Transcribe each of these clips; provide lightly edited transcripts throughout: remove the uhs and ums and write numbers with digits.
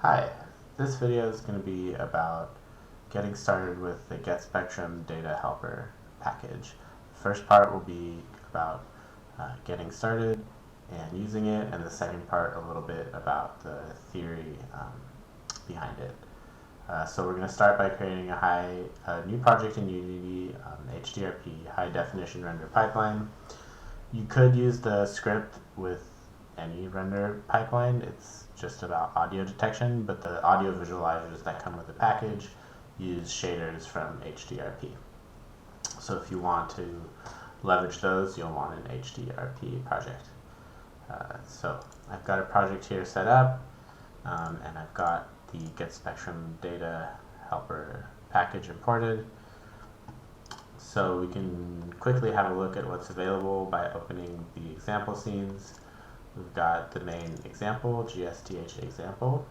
Hi, this video is going to be about getting started with the GetSpectrumDataHelper package. The first part will be about getting started and using it, and the second part a little bit about the theory behind it. So we're going to start by creating a new project in Unity, HDRP, High Definition Render Pipeline. You could use the script with any render pipeline. It's just about audio detection, but the audio visualizers that come with the package use shaders from HDRP. So if you want to leverage those, you'll want an HDRP project. So I've got a project here set up, and I've got the GetSpectrumDataHelper package imported. So we can quickly have a look at what's available by opening the example scenes. We've got the main example, GSTH example.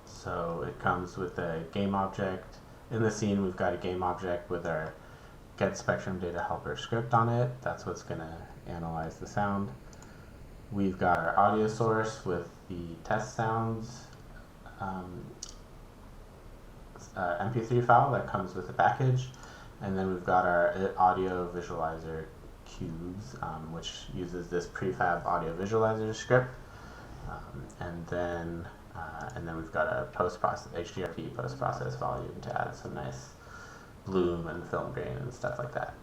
So it comes with a game object. In the scene, we've got a game object with our GetSpectrumDataHelper script on it. That's what's going to analyze the sound. We've got our audio source with the test sounds MP3 file that comes with the package. And then we've got our audio visualizer cubes, which uses this prefab audio visualizer script, and then we've got a HDRP post-process volume to add some nice bloom and film grain and stuff like that.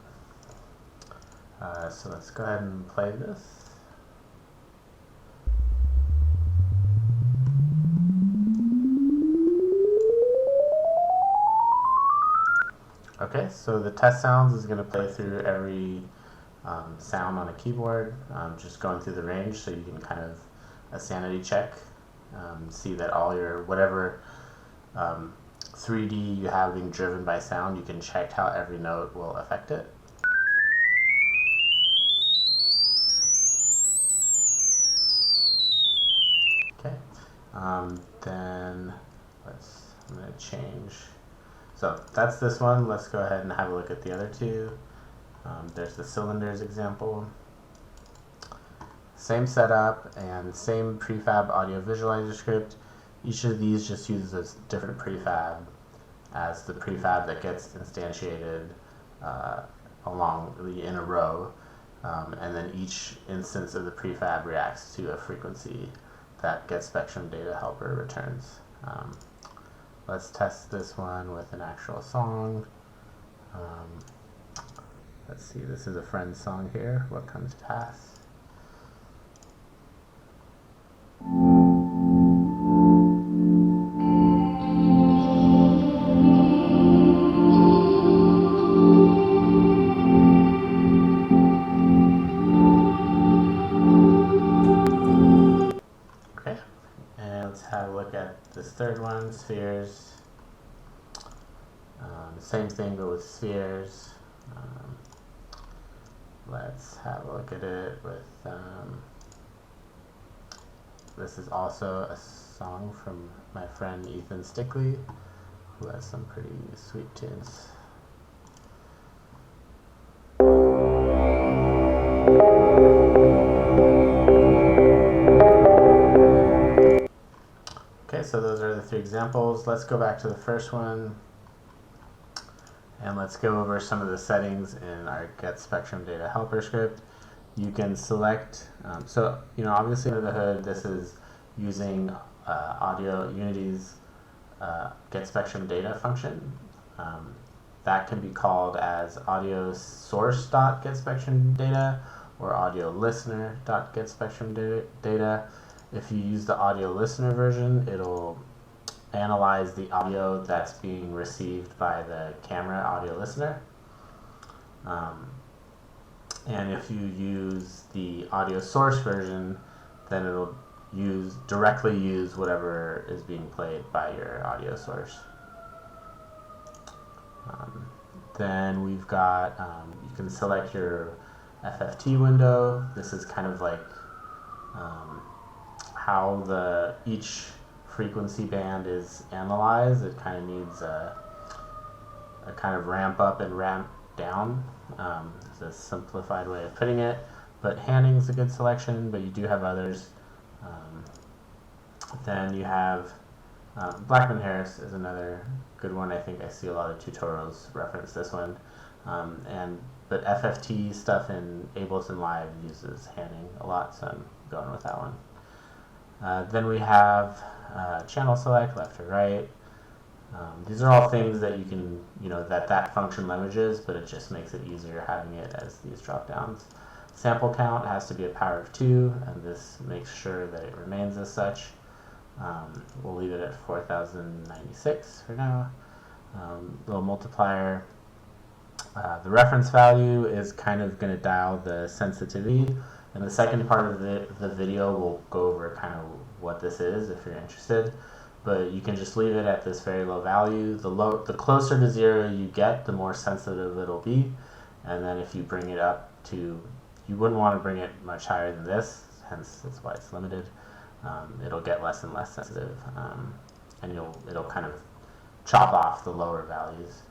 So let's go ahead and play this. Okay, so the test sounds is going to play through every sound on a keyboard, just going through the range, so you can kind of a sanity check, see that all your whatever 3D you have being driven by sound, you can check how every note will affect it. Okay, then I'm going to change. So that's this one. Let's go ahead and have a look at the other two. There's the cylinders example. Same setup and same prefab audio visualizer script. Each of these just uses a different prefab as the prefab that gets instantiated in a row. And then each instance of the prefab reacts to a frequency that GetSpectrumDataHelper returns. Let's test this one with an actual song. Let's see, this is a friend's song here. What comes to pass? Okay, and let's have a look at this third one, spheres. Same thing, but with spheres. Let's have a look at it with, this is also a song from my friend Ethan Stickley, who has some pretty sweet tunes. Okay, so those are the three examples. Let's go back to the first one. And let's go over some of the settings in our GetSpectrumDataHelper script. You can select, obviously under the hood, this is using Unity's GetSpectrumData function. That can be called as AudioSource.GetSpectrumData or AudioListener.GetSpectrumData. If you use the audio listener version, it'll analyze the audio that's being received by the camera audio listener. And if you use the audio source version, then it'll directly use whatever is being played by your audio source. Then we've got, you can select your FFT window. This is kind of like how each frequency band is analyzed. It kind of needs a kind of ramp up and ramp down. It's a simplified way of putting it, but Hanning's a good selection, but you do have others. Then you have Blackman-Harris is another good one. I think I see a lot of tutorials reference this one. But FFT stuff in Ableton Live uses Hanning a lot, so I'm going with that one. Then we have channel select, left or right. These are all things that you can, that function leverages, but it just makes it easier having it as these drop downs. Sample count has to be a power of 2, and this makes sure that it remains as such. We'll leave it at 4096 for now. Little multiplier. The reference value is kind of going to dial the sensitivity. In the second part of the video, we'll go over kind of what this is if you're interested. But you can just leave it at this very low value. The closer to 0 you get, the more sensitive it'll be. And then if you bring it up to, you wouldn't want to bring it much higher than this, hence that's why it's limited. It'll get less and less sensitive, and it'll kind of chop off the lower values.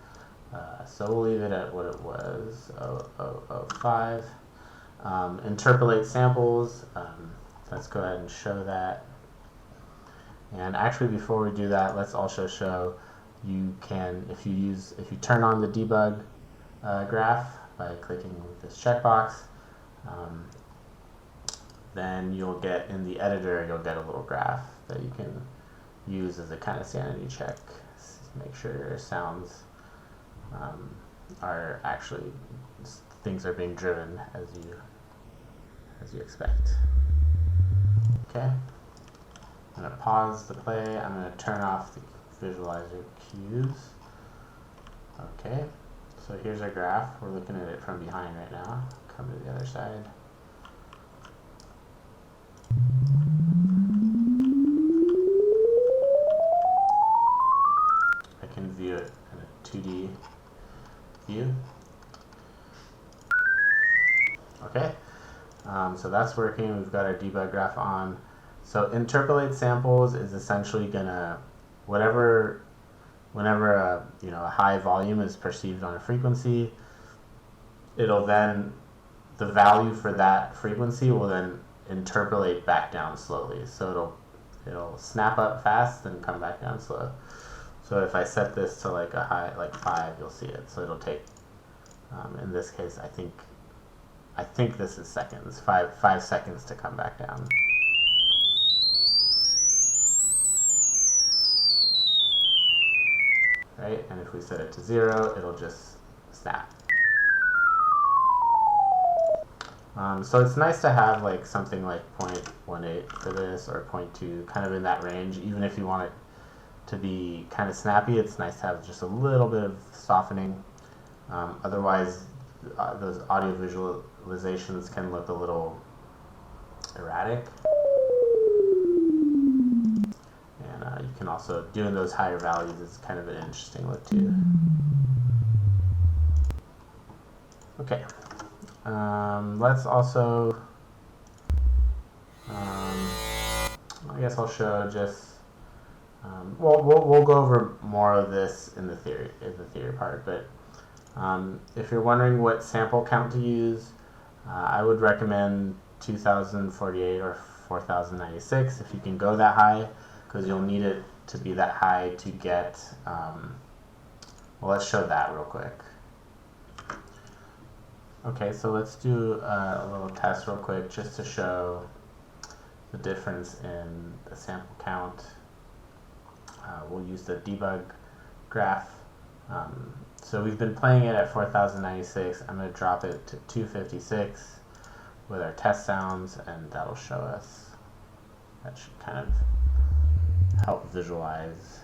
So we'll leave it at what it was, 0.005. Interpolate samples. Let's go ahead and show that. And actually, before we do that, let's also show you can, if you turn on the debug graph by clicking this checkbox, then you'll get, in the editor, you'll get a little graph that you can use as a kind of sanity check. Make sure your sounds are actually, things are being driven as you expect. Okay. I'm going to pause the play. I'm going to turn off the visualizer cues. Okay, so here's our graph. We're looking at it from behind right now. Come to the other side. I can view it in a 2D view. Okay, so that's working. We've got our debug graph on. So interpolate samples is essentially gonna, whenever a high volume is perceived on a frequency, it'll then, the value for that frequency will then interpolate back down slowly. So it'll snap up fast and come back down slow. So if I set this to like a high, like 5, you'll see it. So it'll take, in this case, I think this is seconds, 5 seconds to come back down. Right, and if we set it to 0, it'll just snap. So it's nice to have like something like 0.18 for this, or 0.2, kind of in that range. Even if you want it to be kind of snappy, it's nice to have just a little bit of softening. Otherwise, those audio visualizations can look a little erratic. And you can also, doing those higher values is kind of an interesting look too. Okay, let's also, I guess I'll show just, we'll go over more of this in the theory part, but if you're wondering what sample count to use, I would recommend 2048 or 4096 if you can go that high, because you'll need it to be that high to get, well, let's show that real quick. Okay, so let's do a little test real quick just to show the difference in the sample count. We'll use the debug graph. So we've been playing it at 4096. I'm going to drop it to 256 with our test sounds, and that'll show us. That should kind of help visualize.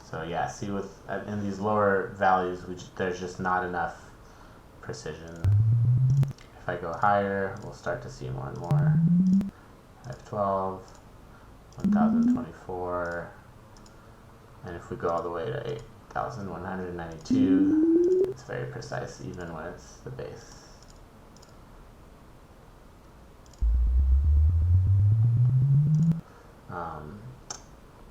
So yeah, see, with in these lower values, there's just not enough precision. If I go higher, we'll start to see more and more. 512, 1024, and if we go all the way to 8192, it's very precise, even when it's the bass.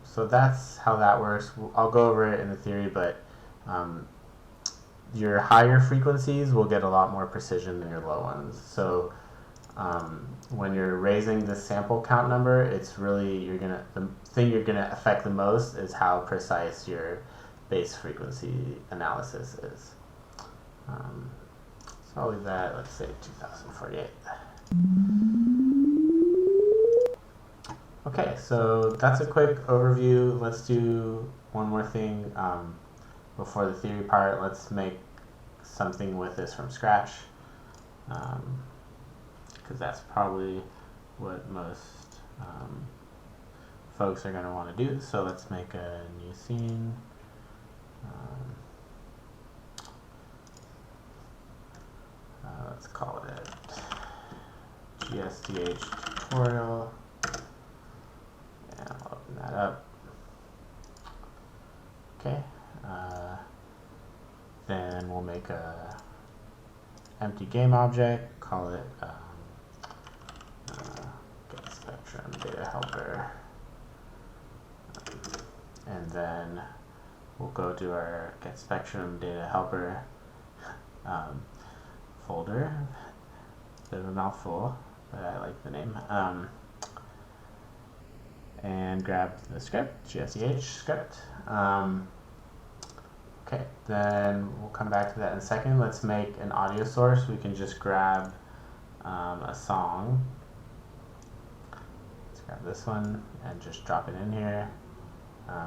So that's how that works. I'll go over it in the theory, but your higher frequencies will get a lot more precision than your low ones. So when you're raising the sample count number, it's really the thing you're gonna affect the most is how precise your base frequency analysis is. So I'll leave that, let's say 2048. Okay, so that's a quick overview. Let's do one more thing before the theory part. Let's make something with this from scratch, because that's probably what most folks are going to want to do. So let's make a new scene. Let's call it GSDH tutorial. And I'll open that up. Okay. Then we'll make a empty game object, call it GetSpectrumDataHelper. And then we'll go to our GetSpectrumDataHelper folder. Bit of a mouthful, but I like the name. And grab the script, GSDH script. Okay, then we'll come back to that in a second. Let's make an audio source. We can just grab a song. Let's grab this one and just drop it in here.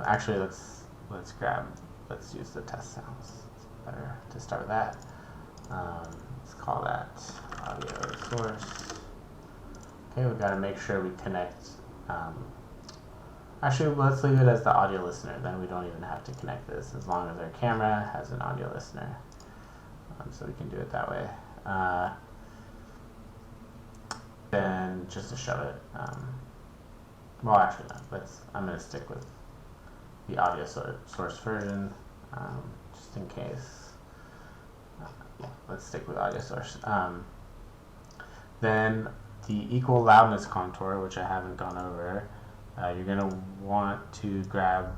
Actually, let's use the test sounds. It's better to start with that. Let's call that audio source. Okay, we've got to make sure we connect. Actually, let's leave it as the audio listener. Then we don't even have to connect this as long as our camera has an audio listener. So we can do it that way. Then just to show it. Well, actually, no. I'm going to stick with the audio source version, just in case. Yeah, let's stick with audio source. Then the equal loudness contour, which I haven't gone over. You're going to want to grab,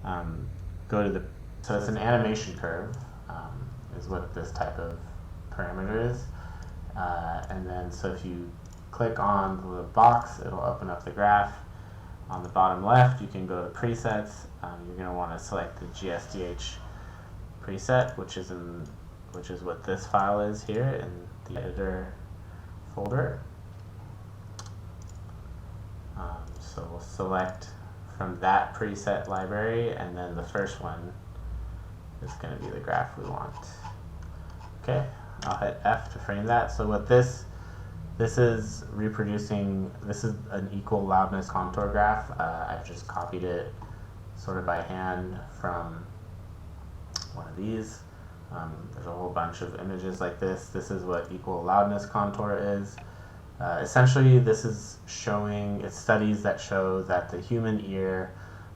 so it's an animation curve, is what this type of parameter is. And then, so if you click on the little box, it'll open up the graph. On the bottom left, you can go to presets. You're going to want to select the GSDH preset, which is what this file is here in the editor folder. So we'll select from that preset library, and then the first one is going to be the graph we want. Okay, I'll hit F to frame that. So what this is reproducing, this is an equal loudness contour graph. I've just copied it sort of by hand from one of these. There's a whole bunch of images like this. This is what equal loudness contour is. Essentially, this is showing, it's studies that show that the human ear,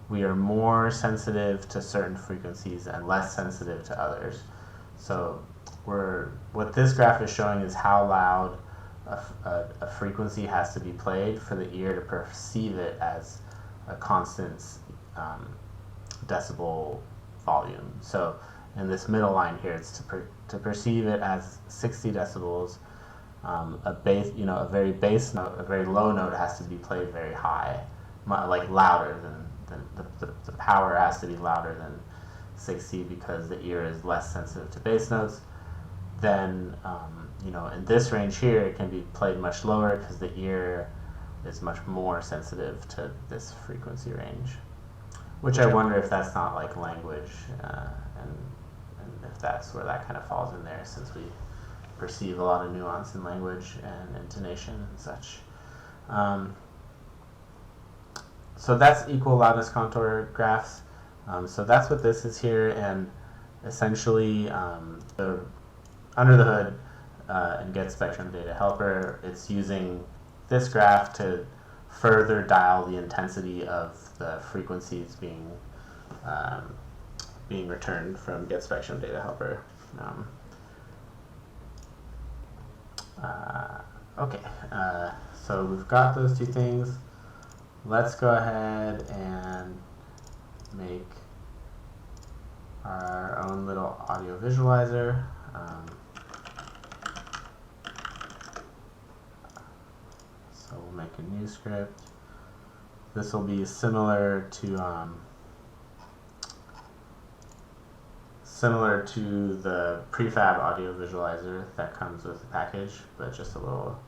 we are more sensitive to certain frequencies and less sensitive to others. So what this graph is showing is how loud a frequency has to be played for the ear to perceive it as a constant decibel volume. So in this middle line here, it's to perceive it as 60 decibels. A very bass note, a very low note has to be played very high, like louder than the power has to be louder than 60 because the ear is less sensitive to bass notes. Then, in this range here, it can be played much lower because the ear is much more sensitive to this frequency range. Which I wonder if that's not like language, and if that's where that kind of falls in there, since we perceive a lot of nuance in language and intonation and such. So that's equal loudness contour graphs. So that's what this is here, and essentially under the hood in GetSpectrumDataHelper, it's using this graph to further dial the intensity of the frequencies being returned from GetSpectrumDataHelper. Okay, so we've got those two things. Let's go ahead and make our own little audio visualizer. we'll make a new script. This will be similar to the prefab audio visualizer that comes with the package, but just a little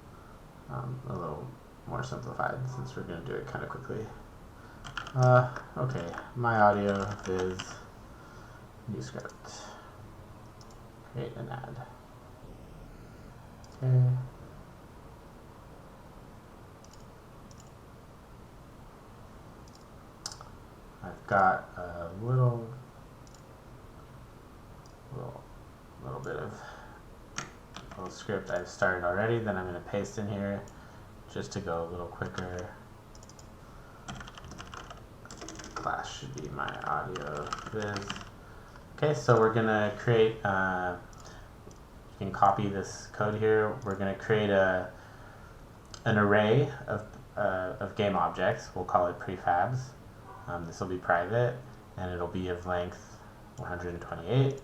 more simplified since we're going to do it kind of quickly. Okay, my audio is new script. Create an ad. Okay. I've got a little bit of little script I've started already that I'm going to paste in here just to go a little quicker. Class should be my audio viz. Okay, so we're going to create, you can copy this code here. We're going to create an array of game objects. We'll call it prefabs. This will be private, and it'll be of length 128.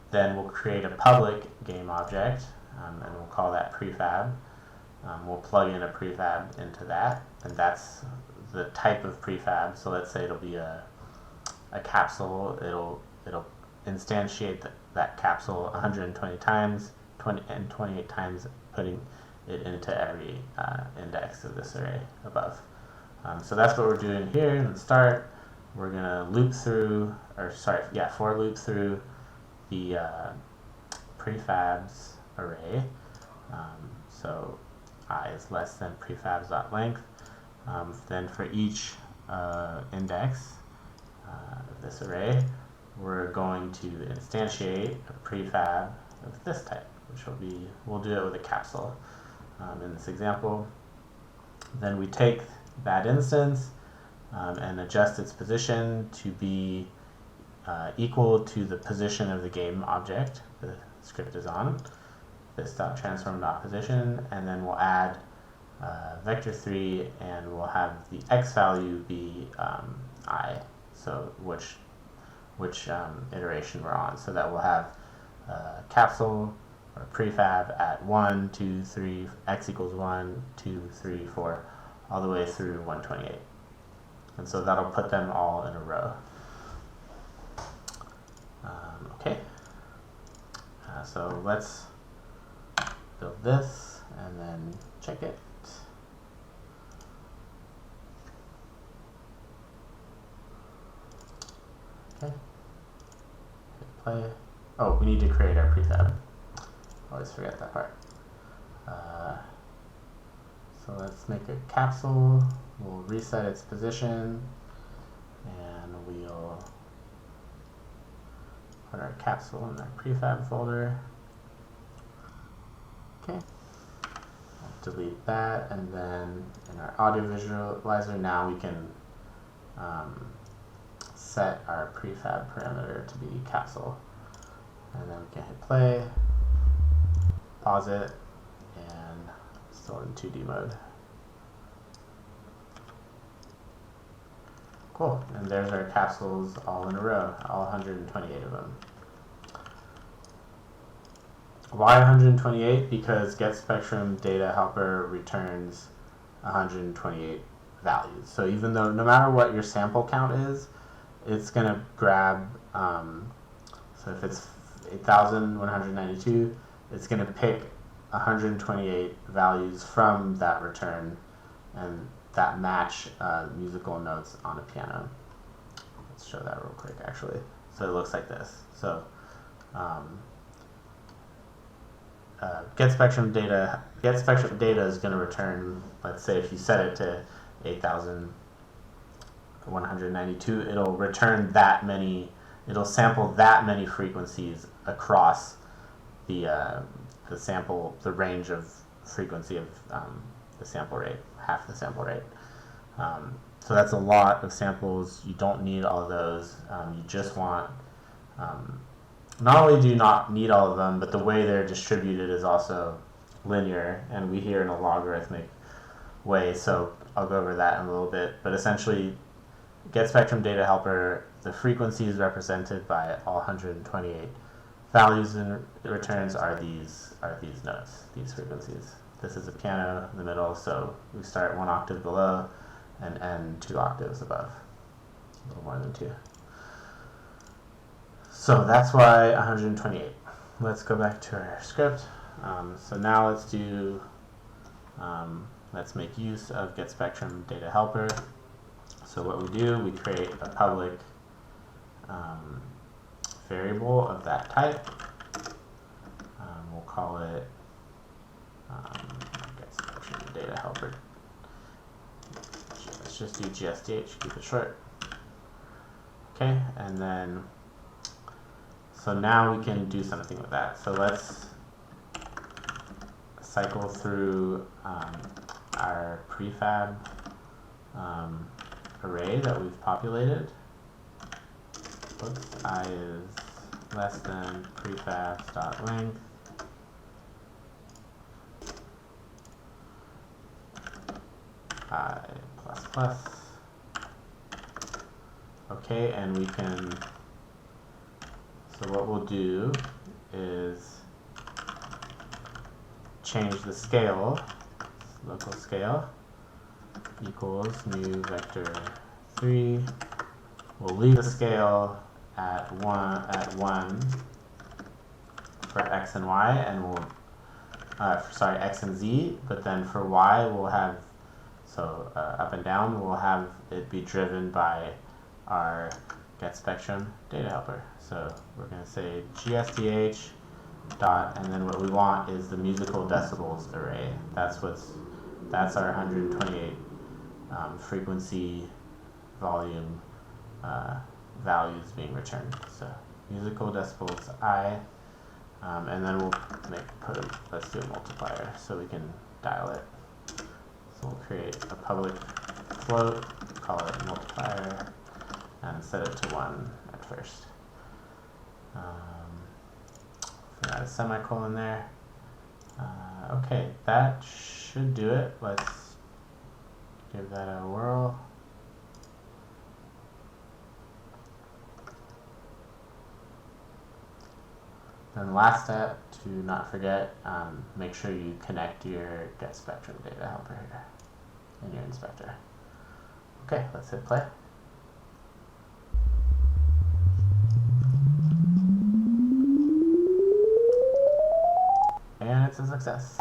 Then we'll create a public game object, and we'll call that prefab. We'll plug in a prefab into that, and that's the type of prefab. So let's say it'll be a capsule. It'll instantiate that capsule 120 times, 28 times, putting it into every index of this array above. So that's what we're doing here. In the start, we're gonna for loop through the prefabs array. So I is less than prefabs.length. Then for each index of this array, we're going to instantiate a prefab of this type, which will be, we'll do it with a capsule in this example. Then we take that instance and adjust its position to be equal to the position of the game object the script is on, this.transform.position, and then we'll add vector3, and we'll have the x value be I, so which iteration we're on, so that we'll have capsule or prefab at 1, 2, 3, x equals 1, 2, 3, 4, all the way through 128. And so that'll put them all in a row. Okay, so let's build this and then check it. Okay, hit play. Oh, we need to create our prefab. Always forget that part. So let's make a capsule. We'll reset its position, and we'll put our capsule in our prefab folder. Okay, I'll delete that, and then in our audio visualizer now we can set our prefab parameter to be capsule, and then we can hit play, pause it, and still in 2D mode. Cool, and there's our capsules all in a row, all 128 of them. Why 128? Because GetSpectrumDataHelper returns 128 values. So even though, no matter what your sample count is, it's going to grab, so if it's 8,192, it's going to pick 128 values from that return and that match musical notes on a piano. Let's show that real quick actually. So it looks like this. So GetSpectrum data is going to return, let's say if you set it to 8,192, it'll return that many, it'll sample that many frequencies across the range of frequency of the sample rate, half the sample rate. So that's a lot of samples. You don't need all of those. You just want, not only do you not need all of them, but the way they're distributed is also linear, and we hear in a logarithmic way, so I'll go over that in a little bit. But essentially, GetSpectrumDataHelper, the frequencies represented by all 128 values and returns are these notes, these frequencies. this is a piano in the middle, so we start 1 octave below and end 2 octaves above, a little more than 2. So that's why 128. Let's go back to our script. So now let's make use of GetSpectrumDataHelper. So what we do, we create a public variable of that type. We'll call it GetSpectrumDataHelper. Let's just do GSDH, keep it short. Okay, and then so now we can do something with that. So let's cycle through our prefab array that we've populated. Oops, I is less than prefabs.length. I plus plus. Okay, and we can, so what we'll do is change the scale, local scale equals new vector 3. We'll leave the scale at 1 for x and y, and we'll x and z, but then for y we'll have, so up and down, we'll have it be driven by our GetSpectrumDataHelper. So we're going to say GSDH dot, and then what we want is the musical decibels array. That's our 128 frequency volume values being returned. So musical decibels I, and then we'll let's do a multiplier so we can dial it. So we'll create a public float, call it multiplier, and set it to 1 at first. Add a semicolon there. Okay, that should do it. Let's give that a whirl. Then last step, to not forget, make sure you connect your GetSpectrumDataHelper here in your inspector. Okay, let's hit play. And it's a success.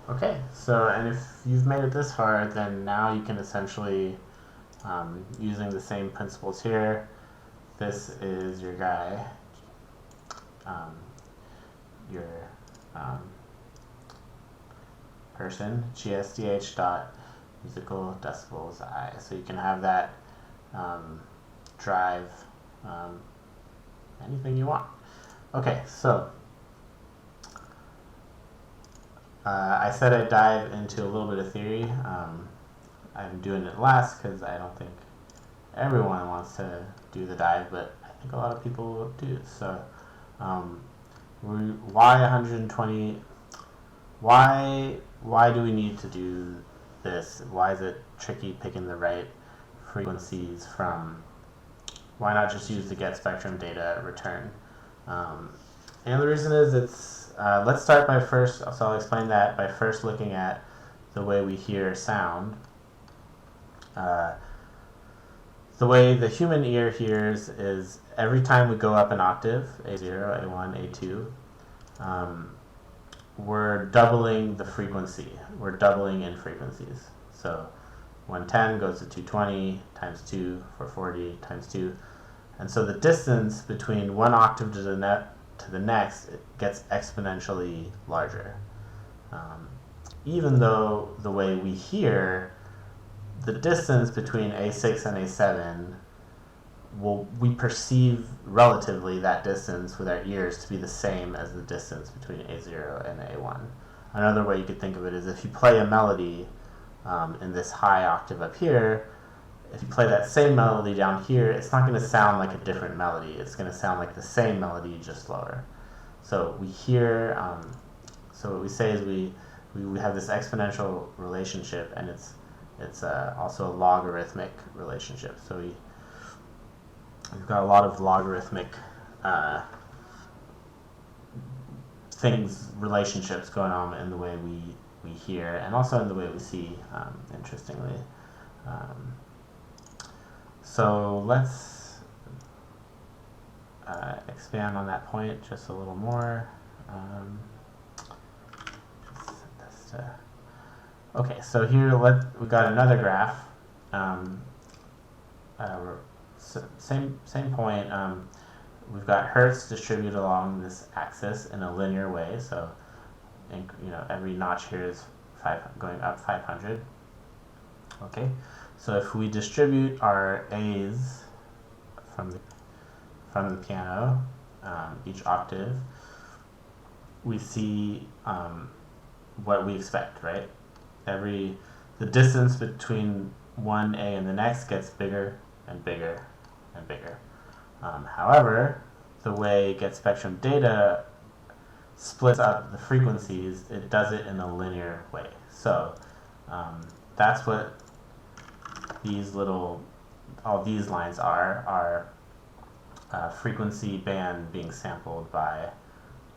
Okay, so and if you've made it this far, then now you can essentially, using the same principles here, this is your guy, your person, GSDH dot musical decibels I. So you can have that drive anything you want. Okay, so I said I'd dive into a little bit of theory. I'm doing it last because I don't think everyone wants to do the dive, but I think a lot of people do. So why 120? Why do we need to do this? Why is it tricky picking the right frequencies from? Why not just use the GetSpectrum data return? And the reason is let's start by first, so I'll explain that by first looking at the way we hear sound. The way the human ear hears is every time we go up an octave, A0, A1, A2, we're doubling the frequency. We're doubling in frequencies. So 110 goes to 220 times 2, 440 times 2. And so the distance between one octave to the next it gets exponentially larger. Even though the way we hear, the distance between A6 and A7, we perceive relatively that distance with our ears to be the same as the distance between A0 and A1. Another way you could think of it is if you play a melody in this high octave up here, if you play that same melody down here, it's not going to sound like a different melody. It's going to sound like the same melody, just lower. So we hear, so what we say is we have this exponential relationship, and it's also a logarithmic relationship. So we've got a lot of logarithmic relationships going on in the way we hear, and also in the way we see, interestingly. So let's expand on that point just a little more. Okay, so here we got another graph. Same point. We've got hertz distributed along this axis in a linear way. So, every notch here is going up 500. Okay, so if we distribute our A's from the piano, each octave, we see what we expect, right? The distance between one A and the next gets bigger and bigger and bigger. However, the way GetSpectrum data splits up the frequencies, it does it in a linear way. So that's what all these lines are frequency band being sampled by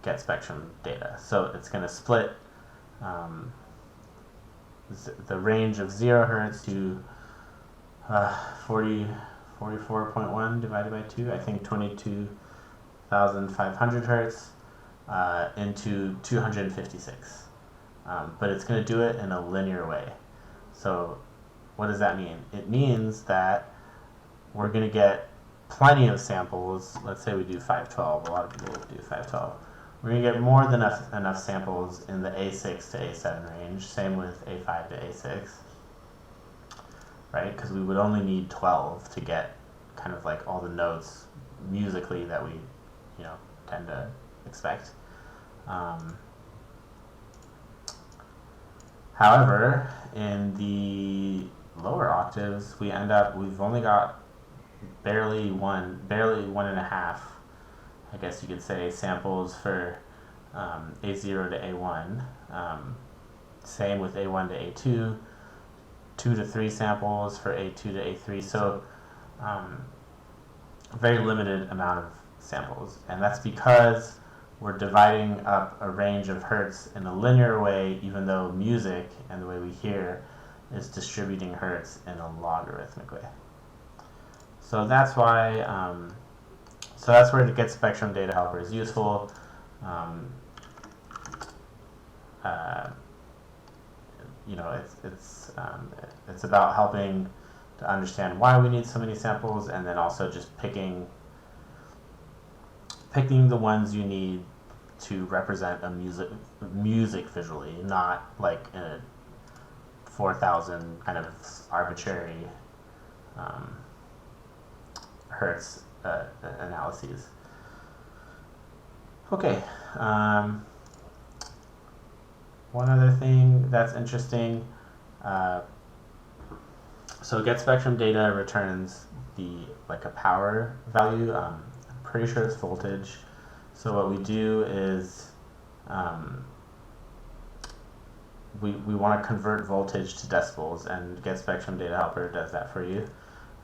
GetSpectrum data. So it's going to split the range of 0 hertz to 44.1 divided by 2, I think 22,500 hertz, into 256. But it's going to do it in a linear way. So what does that mean? It means that we're going to get plenty of samples. Let's say we do 512. A lot of people do 512. We're going to get more than enough samples in the A6 to A7 range. Same with A5 to A6. Right? Because we would only need 12 to get kind of like all the notes musically that we, tend to expect. However, in the lower octaves, we've only got barely one and a half, I guess you could say, samples for A0 to A1. Same with A1 to A2. 2 to 3 samples for A2 to A3. So very limited amount of samples. And that's because we're dividing up a range of hertz in a linear way, even though music and the way we hear is distributing hertz in a logarithmic way. So that's why, that's where the GetSpectrumDataHelper is useful. It's about helping to understand why we need so many samples, and then also just picking the ones you need to represent a music visually, not like a 4,000 kind of arbitrary hertz analyses. Okay. One other thing that's interesting, so GetSpectrum data returns a power value. I'm pretty sure it's voltage. So what we do is we want to convert voltage to decibels, and GetSpectrumDataHelper does that for you.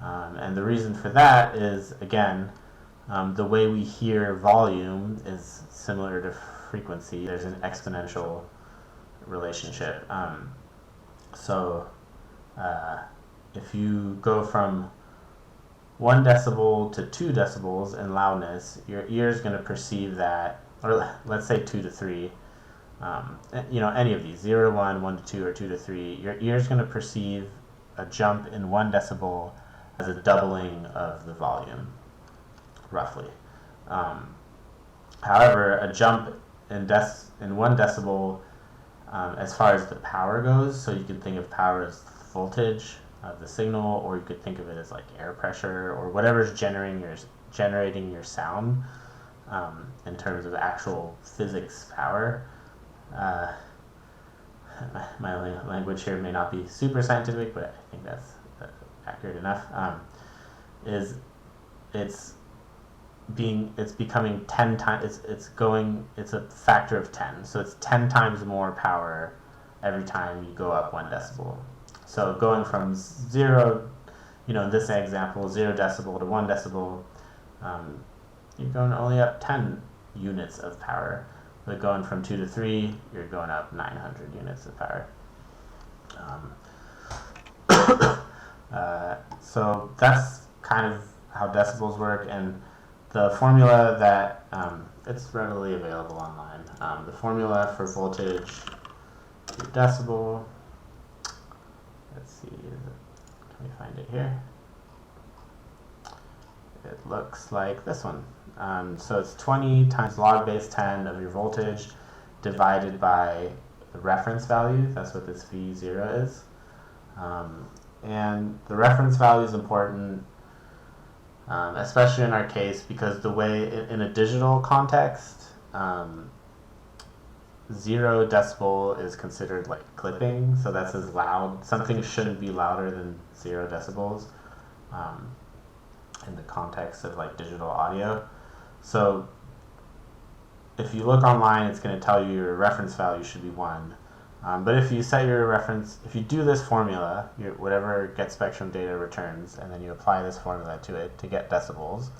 And the reason for that is, again, the way we hear volume is similar to frequency. There's an exponential relationship. If you go from 1 decibel to 2 decibels in loudness, your ear is going to perceive that, or let's say 2 to 3, any of these, 0 to 1, 1 to 2, or 2 to 3, your ear is going to perceive a jump in 1 decibel as a doubling of the volume. roughly. However, a jump in 1 decibel as far as the power goes, so you could think of power as voltage of the signal, or you could think of it as like air pressure or whatever's generating your sound in terms of actual physics power. My language here may not be super scientific, but I think that's accurate enough. It's becoming 10 times. It's a factor of 10, so it's 10 times more power every time you go up 1 decibel. So going from 0, in this example, 0 decibel to 1 decibel, you're going only up 10 units of power. But going from 2 to 3, you're going up 900 units of power. So that's kind of how decibels work, and the formula that it's readily available online. The formula for voltage to decibel. Let's see, can we find it here? It looks like this one. So it's 20 times log base 10 of your voltage divided by the reference value. That's what this V0 is. And the reference value is important, especially in our case, because the way, in a digital context, 0 decibel is considered like clipping, so that's as loud. Something shouldn't be louder than 0 decibels in the context of like digital audio. So if you look online, it's going to tell you your reference value should be 1. But if you set your reference, if you do this formula, whatever GetSpectrum data returns, and then you apply this formula to it to get decibels,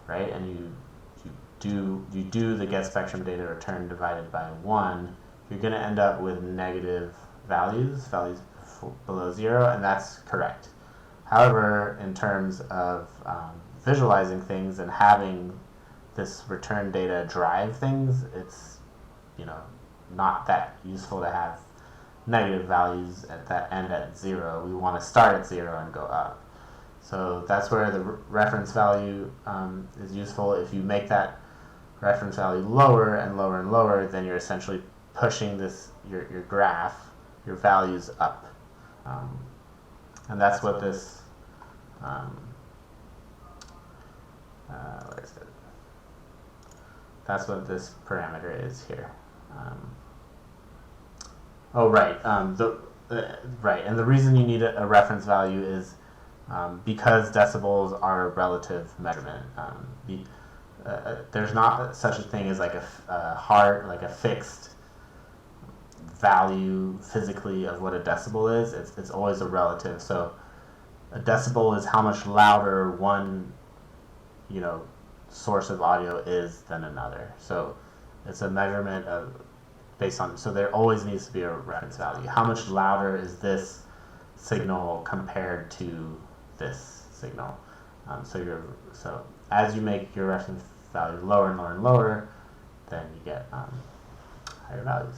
right? And you do the GetSpectrum data return divided by 1, you're going to end up with negative values below 0, and that's correct. However, in terms of visualizing things and having this return data drive things, it's not that useful to have negative values at that end at 0. We want to start at 0 and go up. So that's where the reference value is useful. If you make that reference value lower and lower and lower, then you're essentially pushing your graph, your values up. And that's what this where is it? That's what this parameter is here. Right. Right, and the reason you need a reference value is because decibels are a relative measurement. There's not such a thing as like a fixed value physically of what a decibel is. It's always a relative. So a decibel is how much louder one source of audio is than another. So it's a measurement based on, so there always needs to be a reference value. How much louder is this signal compared to this signal? So as you make your reference value lower and lower and lower, then you get higher values.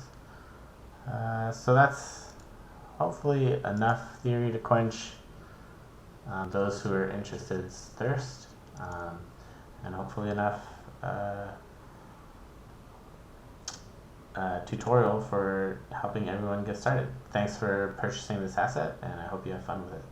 So that's hopefully enough theory to quench those who are interested's thirst, and hopefully enough tutorial for helping everyone get started. Thanks for purchasing this asset, and I hope you have fun with it.